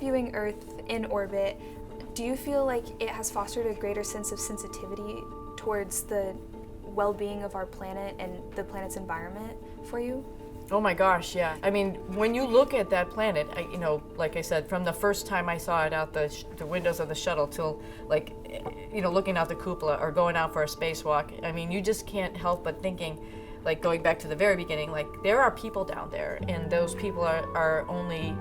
viewing Earth in orbit, do you feel like it has fostered a greater sense of sensitivity towards the well-being of our planet and the planet's environment for you? Oh my gosh, yeah. I mean, when you look at that planet, like I said, from the first time I saw it out the windows of the shuttle till, like, looking out the cupola or going out for a spacewalk, I mean, you just can't help but thinking, like, going back to the very beginning, like, there are people down there, and those people are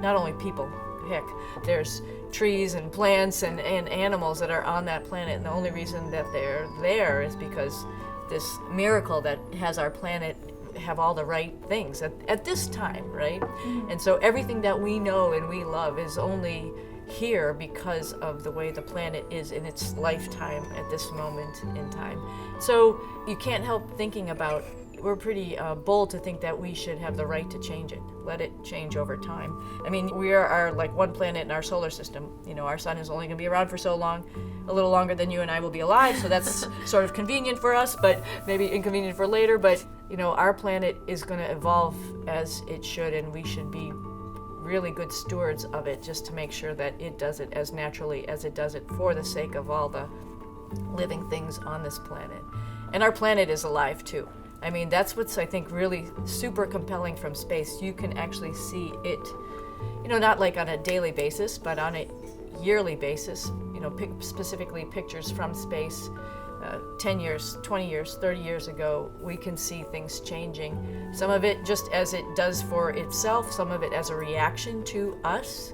not only people, heck, there's trees and plants and animals that are on that planet, and the only reason that they're there is because this miracle that has our planet have all the right things at this time, right? Mm-hmm. And so everything that we know and we love is only here because of the way the planet is in its lifetime at this moment in time. So you can't help thinking about, we're pretty bold to think that we should have the right to change it, let it change over time. I mean, we are like one planet in our solar system. Our sun is only going to be around for so long, a little longer than you and I will be alive, so that's sort of convenient for us, but maybe inconvenient for later. But, our planet is going to evolve as it should, and we should be really good stewards of it just to make sure that it does it as naturally as it does it for the sake of all the living things on this planet. And our planet is alive too. I mean, that's what's, I think, really super compelling from space. You can actually see it, not like on a daily basis, but on a yearly basis, specifically pictures from space 10 years, 20 years, 30 years ago, we can see things changing. Some of it just as it does for itself, some of it as a reaction to us.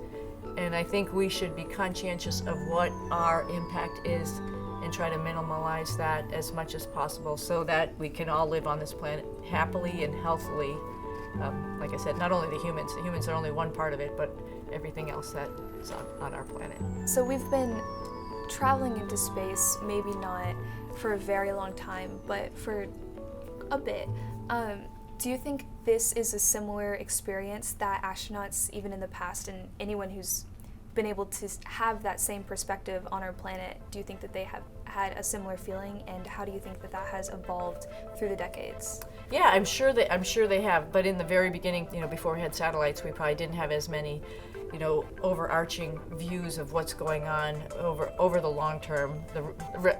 And I think we should be conscientious of what our impact is and try to minimize that as much as possible so that we can all live on this planet happily and healthily. Like I said, not only the humans are only one part of it, but everything else that's on our planet. So we've been traveling into space, maybe not for a very long time, but for a bit. Do you think this is a similar experience that astronauts, even in the past, and anyone who's been able to have that same perspective on our planet, do you think that they have had a similar feeling, and how do you think that has evolved through the decades? Yeah, I'm sure they have, but in the very beginning, before we had satellites, we probably didn't have as many overarching views of what's going on over the long term.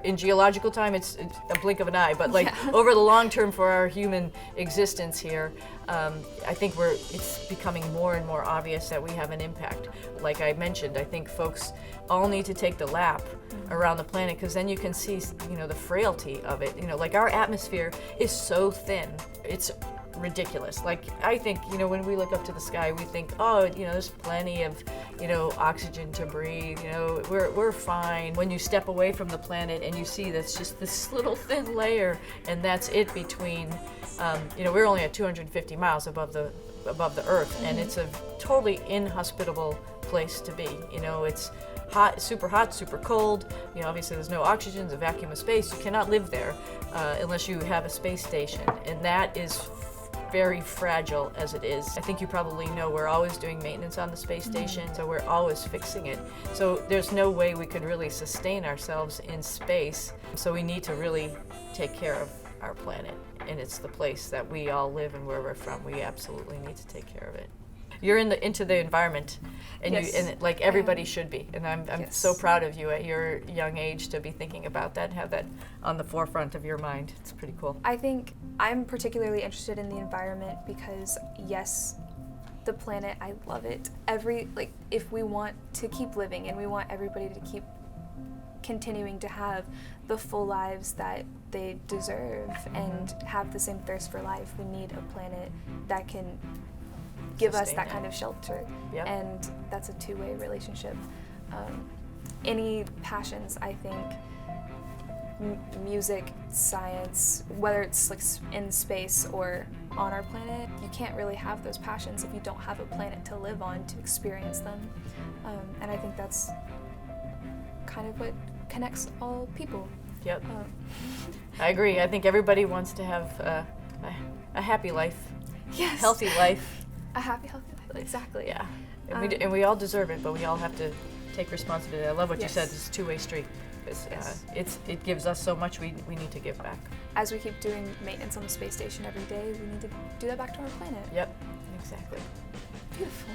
In geological time, it's a blink of an eye, but over the long term for our human existence here, I think it's becoming more and more obvious that we have an impact. Like I mentioned, I think folks all need to take the lap around the planet, because then you can see, the frailty of it. Like our atmosphere is so thin. It's ridiculous. Like, I think, when we look up to the sky, we think, there's plenty of, oxygen to breathe, we're fine. When you step away from the planet and you see that's just this little thin layer, and that's it between, we're only at 250 miles above the Earth, and it's a totally inhospitable place to be. It's hot, super cold. Obviously there's no oxygen, there's a vacuum of space. You cannot live there unless you have a space station, and that is very fragile as it is. I think you probably know we're always doing maintenance on the space station, so we're always fixing it. So there's no way we could really sustain ourselves in space. So we need to really take care of our planet, and it's the place that we all live and where we're from. We absolutely need to take care of it. You're into the environment, and yes. Like everybody should be. And I'm yes. so proud of you at your young age to be thinking about that, and have that on the forefront of your mind. It's pretty cool. I think I'm particularly interested in the environment because, yes, the planet, I love it. If we want to keep living and we want everybody to keep continuing to have the full lives that they deserve and have the same thirst for life, we need a planet that can give us that kind of shelter. Yep. And that's a two-way relationship. Any passions, I think, music, science, whether it's like in space or on our planet, you can't really have those passions if you don't have a planet to live on to experience them. And I think that's kind of what connects all people. Yep. I agree. I think everybody wants to have a happy life, yes, healthy life. A happy, healthy life, exactly. Yeah, and we all deserve it, but we all have to take responsibility. I love what yes. you said. It's a two-way street. Yes. It gives us so much. We need to give back. As we keep doing maintenance on the space station every day, we need to do that back to our planet. Yep, exactly. Beautiful.